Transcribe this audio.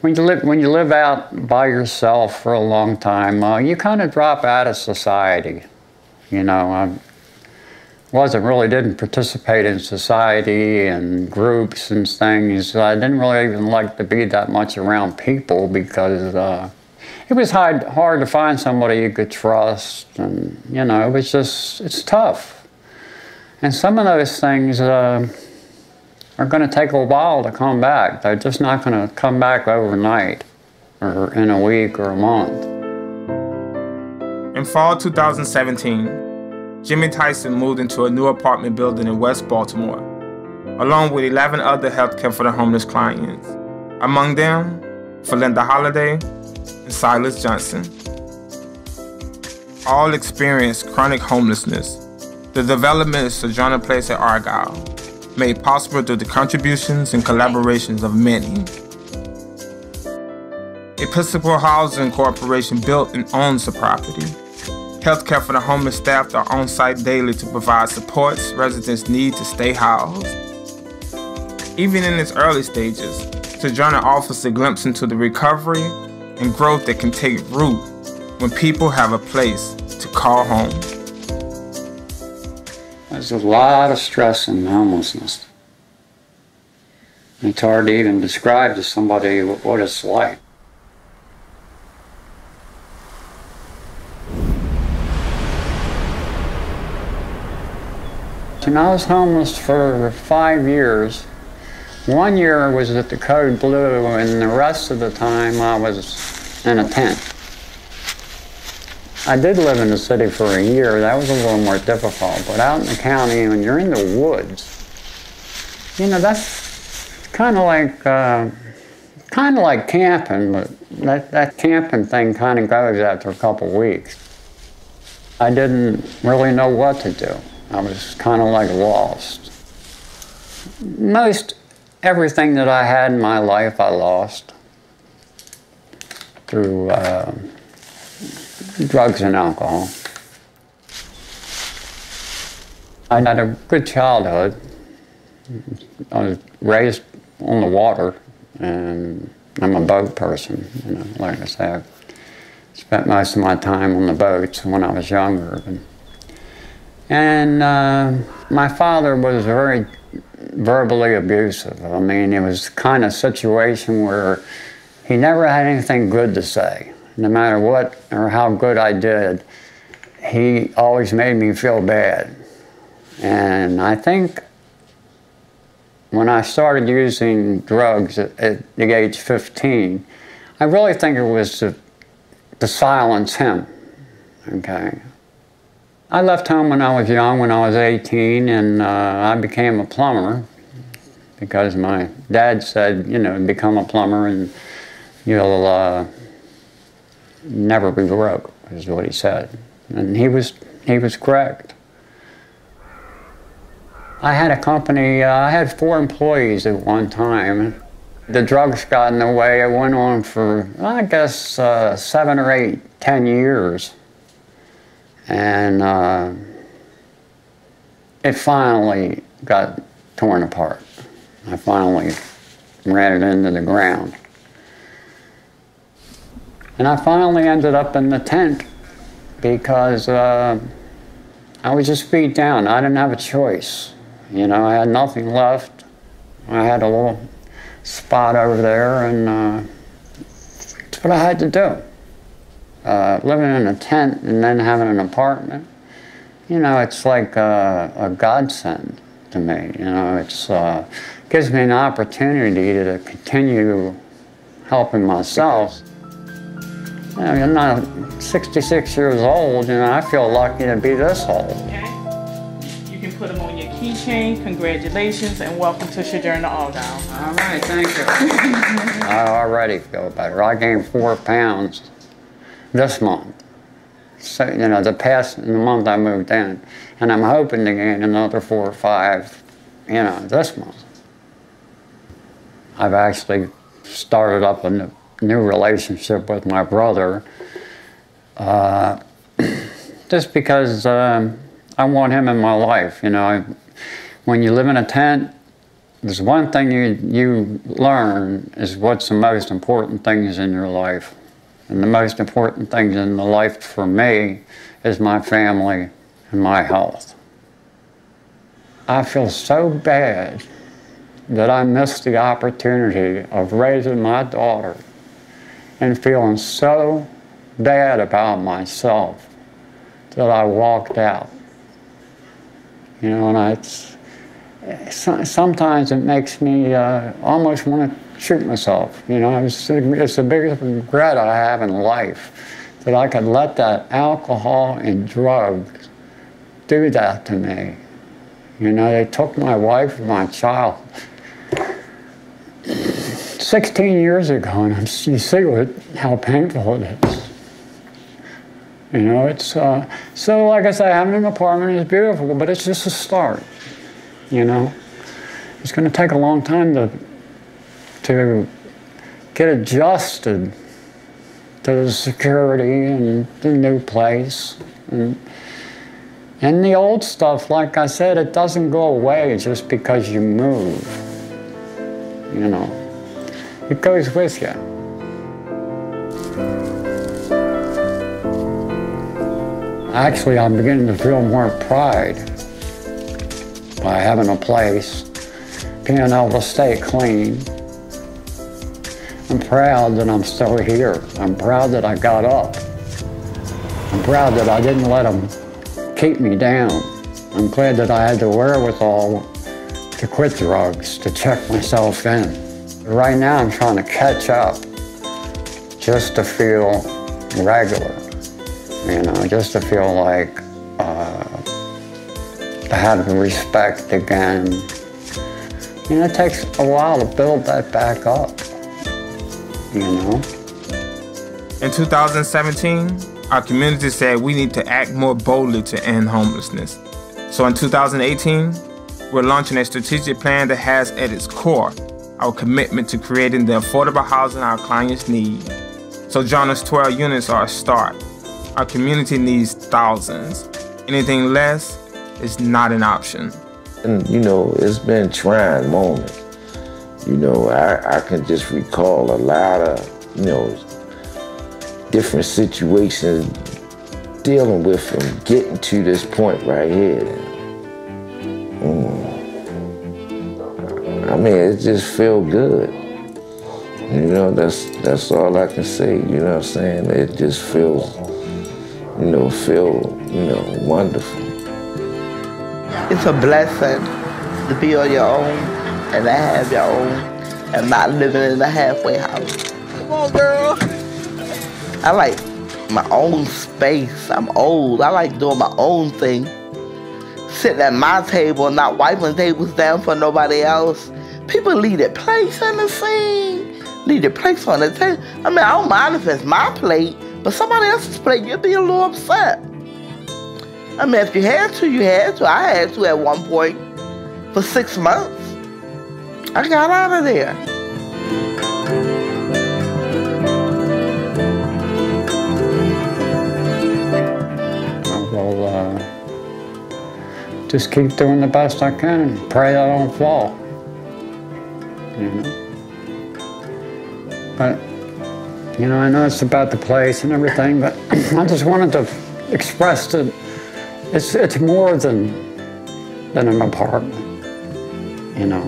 when you live out by yourself for a long time, you kind of drop out of society. You know, didn't participate in society and groups and things. I didn't really even like to be that much around people because it was hard to find somebody you could trust, and you know, it's tough. And some of those things are going to take a while to come back. They're just not going to come back overnight or in a week or a month. In fall 2017, Jimmy Tyson moved into a new apartment building in West Baltimore, along with 11 other healthcare for the homeless clients. Among them, Fylinda Holladay and Silas Johnson. All experienced chronic homelessness. The development of Sojourner Place at Argyle, made possible through the contributions and collaborations of many. Episcopal Housing Corporation built and owns the property. Healthcare for the homeless staff are on site daily to provide supports residents need to stay housed. Even in its early stages, Sojourner offers a glimpse into the recovery and growth that can take root when people have a place to call home. There's a lot of stress in homelessness. It's hard to even describe to somebody what it's like. And I was homeless for 5 years. 1 year was at the Code Blue, and the rest of the time I was in a tent. I did live in the city for a year. That was a little more difficult. But out in the county, when you're in the woods, you know, that's kind of like camping, but that camping thing kind of goes after a couple weeks. I didn't really know what to do. I was kind of like lost. Most everything that I had in my life I lost through drugs and alcohol. I had a good childhood. I was raised on the water, and I'm a boat person. You know, like I said, I spent most of my time on the boats when I was younger. And my father was very verbally abusive. I mean, it was the kind of situation where he never had anything good to say. No matter what or how good I did, he always made me feel bad. And I think when I started using drugs at the age 15, I really think it was to silence him, okay? I left home when I was young, when I was 18, and I became a plumber because my dad said, you know, become a plumber and you'll never be broke, is what he said. And he was correct. I had a company, I had 4 employees at one time. The drugs got in the way. It went on for, I guess, 7 or 8, 10 years. And it finally got torn apart. I finally ran it into the ground. And I finally ended up in the tent because I was just beat down. I didn't have a choice. You know, I had nothing left. I had a little spot over there, and that's what I had to do. Living in a tent and then having an apartment, you know, it's like a godsend to me. You know, it's gives me an opportunity to continue helping myself. You know, I'm not 66 years old, you know, I feel lucky to be this old. Okay. You can put them on your keychain. Congratulations and welcome to Sojourner Argyle. All right, thank you. I already feel better. I gained 4 pounds this month. So, you know, the month I moved in. And I'm hoping to gain another 4 or 5, you know, this month. I've actually started up a new relationship with my brother just because I want him in my life. You know, when you live in a tent, there's one thing you learn is what's the most important things in your life. And the most important things in the life for me is my family and my health. I feel so bad that I missed the opportunity of raising my daughter and feeling so bad about myself that I walked out. You know, and sometimes it makes me almost want to shoot myself. You know, it's the biggest regret I have in life, that I could let that alcohol and drugs do that to me. You know, they took my wife and my child 16 years ago, and you see how painful it is. You know, it's, so like I say, having an apartment is beautiful, but it's just a start, you know. It's going to take a long time to get adjusted to the security and the new place. And the old stuff, like I said, it doesn't go away just because you move, you know. It goes with you. Actually, I'm beginning to feel more pride by having a place, being able to stay clean. I'm proud that I'm still here. I'm proud that I got up. I'm proud that I didn't let them keep me down. I'm glad that I had the wherewithal to quit drugs, to check myself in. Right now, I'm trying to catch up just to feel regular. You know, just to feel like to have the respect again. You know, it takes a while to build that back up, you know. In 2017, our community said we need to act more boldly to end homelessness. So in 2018, we're launching a strategic plan that has at its core our commitment to creating the affordable housing our clients need. Sojourner's 12 units are a start. Our community needs thousands. Anything less is not an option. And you know, it's been trying moments. You know, I can just recall a lot of, you know, different situations dealing with and getting to this point right here. I mean, it just feels good. You know, that's all I can say, you know what I'm saying? It just feels, you know, wonderful. It's a blessing to be on your own and to have your own and not living in a halfway house. Come on, girl. I like my own space. I'm old. I like doing my own thing. Sitting at my table and not wiping tables down for nobody else. People leave their plates in the sink, leave their plates on the table. I mean, I don't mind if it's my plate, but somebody else's plate, you'd be a little upset. I mean, if you had to, you had to. I had to at one point for 6 months. I got out of there. I will just keep doing the best I can. Pray I don't fall. You know? But, you know, I know it's about the place and everything, but I just wanted to express that it's more than an apartment, you know.